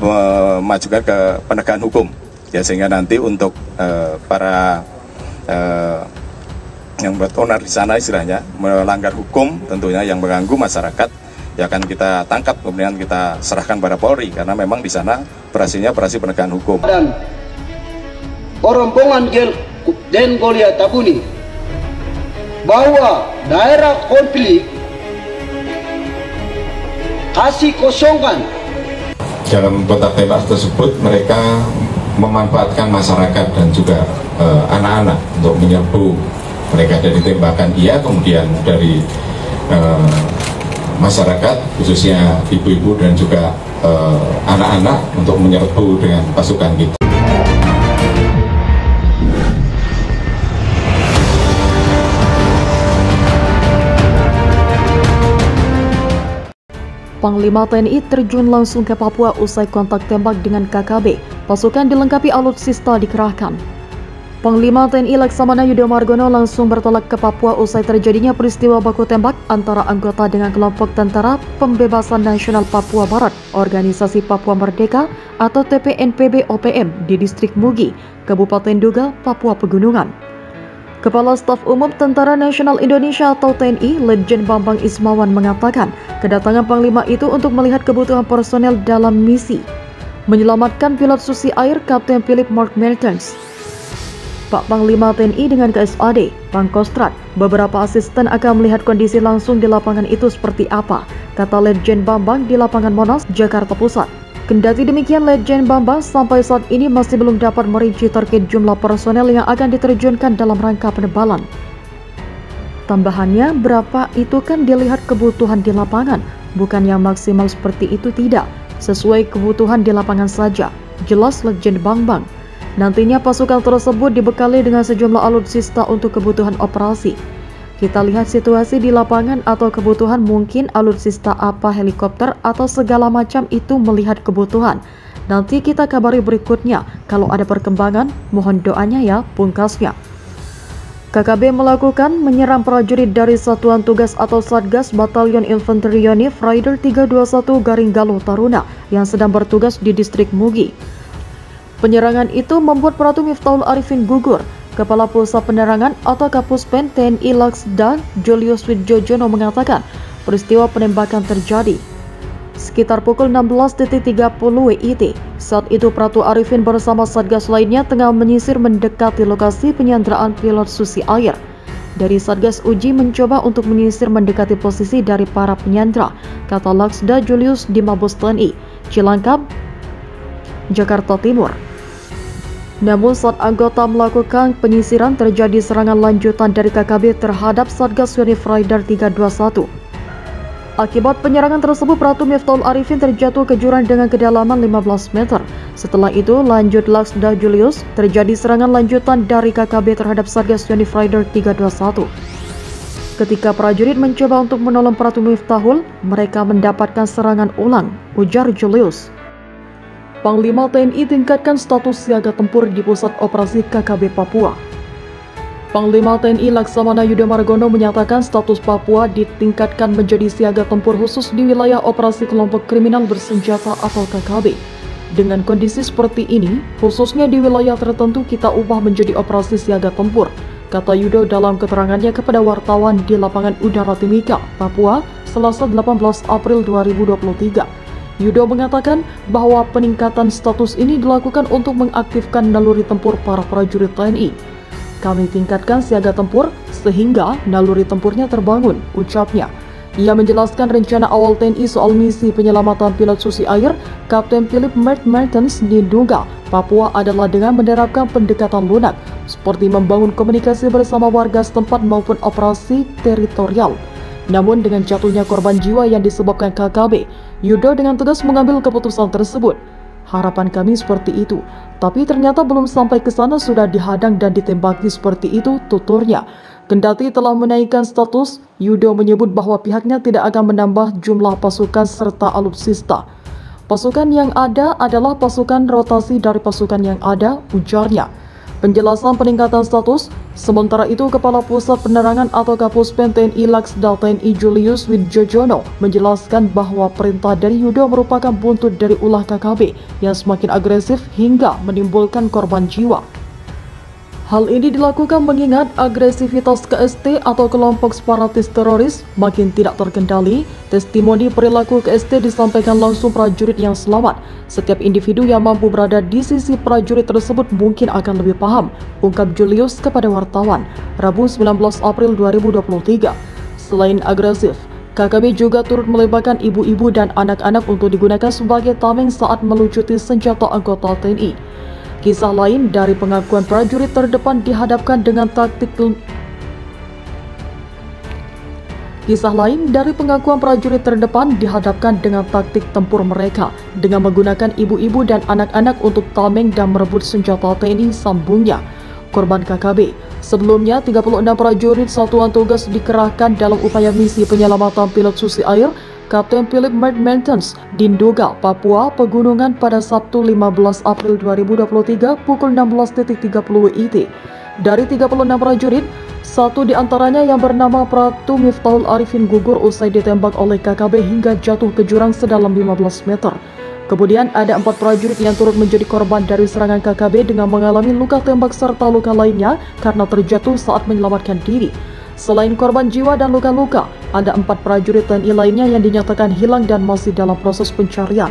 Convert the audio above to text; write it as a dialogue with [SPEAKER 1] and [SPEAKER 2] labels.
[SPEAKER 1] memajukan ke penegakan hukum, ya, sehingga nanti untuk para yang beronar di sana istilahnya melanggar hukum tentunya yang mengganggu masyarakat, ya akan kita tangkap kemudian kita serahkan pada Polri, karena memang di sana operasinya operasi penegakan hukum.
[SPEAKER 2] Dan rombongan Den Goliat Tabuni bahwa daerah konflik kasih kosongkan.
[SPEAKER 3] Dalam kotak tembak tersebut mereka memanfaatkan masyarakat dan juga anak-anak untuk menyerbu mereka dari tembakan, kemudian dari masyarakat khususnya ibu-ibu dan juga anak-anak untuk menyerbu dengan pasukan kita.
[SPEAKER 4] Panglima TNI terjun langsung ke Papua usai kontak tembak dengan KKB. Pasukan dilengkapi alutsista dikerahkan. Panglima TNI Laksamana Yudo Margono langsung bertolak ke Papua usai terjadinya peristiwa baku tembak antara anggota dengan kelompok Tentara Pembebasan Nasional Papua Barat, Organisasi Papua Merdeka atau TPNPB OPM di Distrik Mugi, Kabupaten Duga, Papua Pegunungan. Kepala Staf Umum Tentara Nasional Indonesia atau TNI, Letjen Bambang Ismawan mengatakan, kedatangan Panglima itu untuk melihat kebutuhan personel dalam misi menyelamatkan pilot Susi Air Kapten Philip Mark Mertens. Pak Panglima TNI dengan KSAD, Pangkostrat, beberapa asisten akan melihat kondisi langsung di lapangan itu seperti apa, kata Letjen Bambang di lapangan Monas, Jakarta Pusat. Kendati demikian, Letjen Bambang sampai saat ini masih belum dapat merinci terkait jumlah personel yang akan diterjunkan dalam rangka penebalan. Tambahannya, berapa itu kan dilihat kebutuhan di lapangan, bukan yang maksimal seperti itu, tidak. Sesuai kebutuhan di lapangan saja, jelas Letjen Bambang. Nantinya pasukan tersebut dibekali dengan sejumlah alutsista untuk kebutuhan operasi. Kita lihat situasi di lapangan atau kebutuhan, mungkin alutsista apa, helikopter atau segala macam itu melihat kebutuhan. Nanti kita kabari berikutnya kalau ada perkembangan, mohon doanya ya, pungkasnya. KKB melakukan menyerang prajurit dari Satuan Tugas atau Satgas Batalion Infanteri Yonif Rider 321 Garinggalo Taruna yang sedang bertugas di Distrik Mugi. Penyerangan itu membuat Pratu Miftahul Arifin gugur. Kepala Pusat Penerangan atau Kapuspen TNI Laksda Julius Widjojono mengatakan peristiwa penembakan terjadi sekitar pukul 16.30 WIT. Saat itu Pratu Arifin bersama Satgas lainnya tengah menyisir mendekati lokasi penyanderaan pilot Susi Air. Dari Satgas Uji mencoba untuk menyisir mendekati posisi dari para penyandera, kata Laksda Julius di Mabes TNI Cilangkap, Jakarta Timur. Namun saat anggota melakukan penyisiran terjadi serangan lanjutan dari KKB terhadap Satgas Yonif Rider 321. Akibat penyerangan tersebut, Pratu Miftahul Arifin terjatuh ke jurang dengan kedalaman 15 meter. Setelah itu, lanjut Laksda Julius, terjadi serangan lanjutan dari KKB terhadap Satgas Yonif Rider 321. Ketika prajurit mencoba untuk menolong Pratu Miftahul, mereka mendapatkan serangan ulang, ujar Julius. Panglima TNI tingkatkan status siaga tempur di Pusat Operasi KKB Papua. Panglima TNI Laksamana Yudo Margono menyatakan status Papua ditingkatkan menjadi siaga tempur khusus di wilayah operasi kelompok kriminal bersenjata atau KKB. Dengan kondisi seperti ini, khususnya di wilayah tertentu kita ubah menjadi operasi siaga tempur, kata Yudo dalam keterangannya kepada wartawan di lapangan udara Timika, Papua, Selasa 18 April 2023. Yudo mengatakan bahwa peningkatan status ini dilakukan untuk mengaktifkan naluri tempur para prajurit TNI. Kami tingkatkan siaga tempur sehingga naluri tempurnya terbangun, ucapnya. Ia menjelaskan rencana awal TNI soal misi penyelamatan pilot Susi Air, Kapten Philip Mark Mertens di Duga, Papua adalah dengan menerapkan pendekatan lunak, seperti membangun komunikasi bersama warga setempat maupun operasi teritorial. Namun dengan jatuhnya korban jiwa yang disebabkan KKB, Yudo dengan tegas mengambil keputusan tersebut. Harapan kami seperti itu, tapi ternyata belum sampai ke sana sudah dihadang dan ditembaki seperti itu, tuturnya. Kendati telah menaikkan status, Yudo menyebut bahwa pihaknya tidak akan menambah jumlah pasukan serta alutsista. Pasukan yang ada adalah pasukan rotasi dari pasukan yang ada, ujarnya. penjelasan peningkatan status. Sementara itu, Kepala Pusat Penerangan atau Kapuspen TNI Laksda TNI Julius Widjojono menjelaskan bahwa perintah dari Yudo merupakan buntut dari ulah KKB yang semakin agresif hingga menimbulkan korban jiwa. Hal ini dilakukan mengingat agresivitas KST atau kelompok separatis teroris makin tidak terkendali. Testimoni perilaku KST disampaikan langsung prajurit yang selamat. Setiap individu yang mampu berada di sisi prajurit tersebut mungkin akan lebih paham, ungkap Julius kepada wartawan, Rabu 19 April 2023. Selain agresif, KKB juga turut melibatkan ibu-ibu dan anak-anak untuk digunakan sebagai tameng saat melucuti senjata anggota TNI. Kisah lain dari pengakuan prajurit terdepan dihadapkan dengan taktik tempur mereka dengan menggunakan ibu-ibu dan anak-anak untuk tameng dan merebut senjata TNI, sambungnya. Korban KKB. Sebelumnya, 36 prajurit satuan tugas dikerahkan dalam upaya misi penyelamatan pilot susi air Kapten Philip Mertens di Nduga, Papua Pegunungan pada Sabtu 15 April 2023 pukul 16.30 WIT. Dari 36 prajurit, satu di antaranya yang bernama Pratu Miftahul Arifin gugur usai ditembak oleh KKB hingga jatuh ke jurang sedalam 15 meter. Kemudian ada 4 prajurit yang turut menjadi korban dari serangan KKB dengan mengalami luka tembak serta luka lainnya karena terjatuh saat menyelamatkan diri. Selain korban jiwa dan luka-luka, ada 4 prajurit TNI lainnya yang dinyatakan hilang dan masih dalam proses pencarian.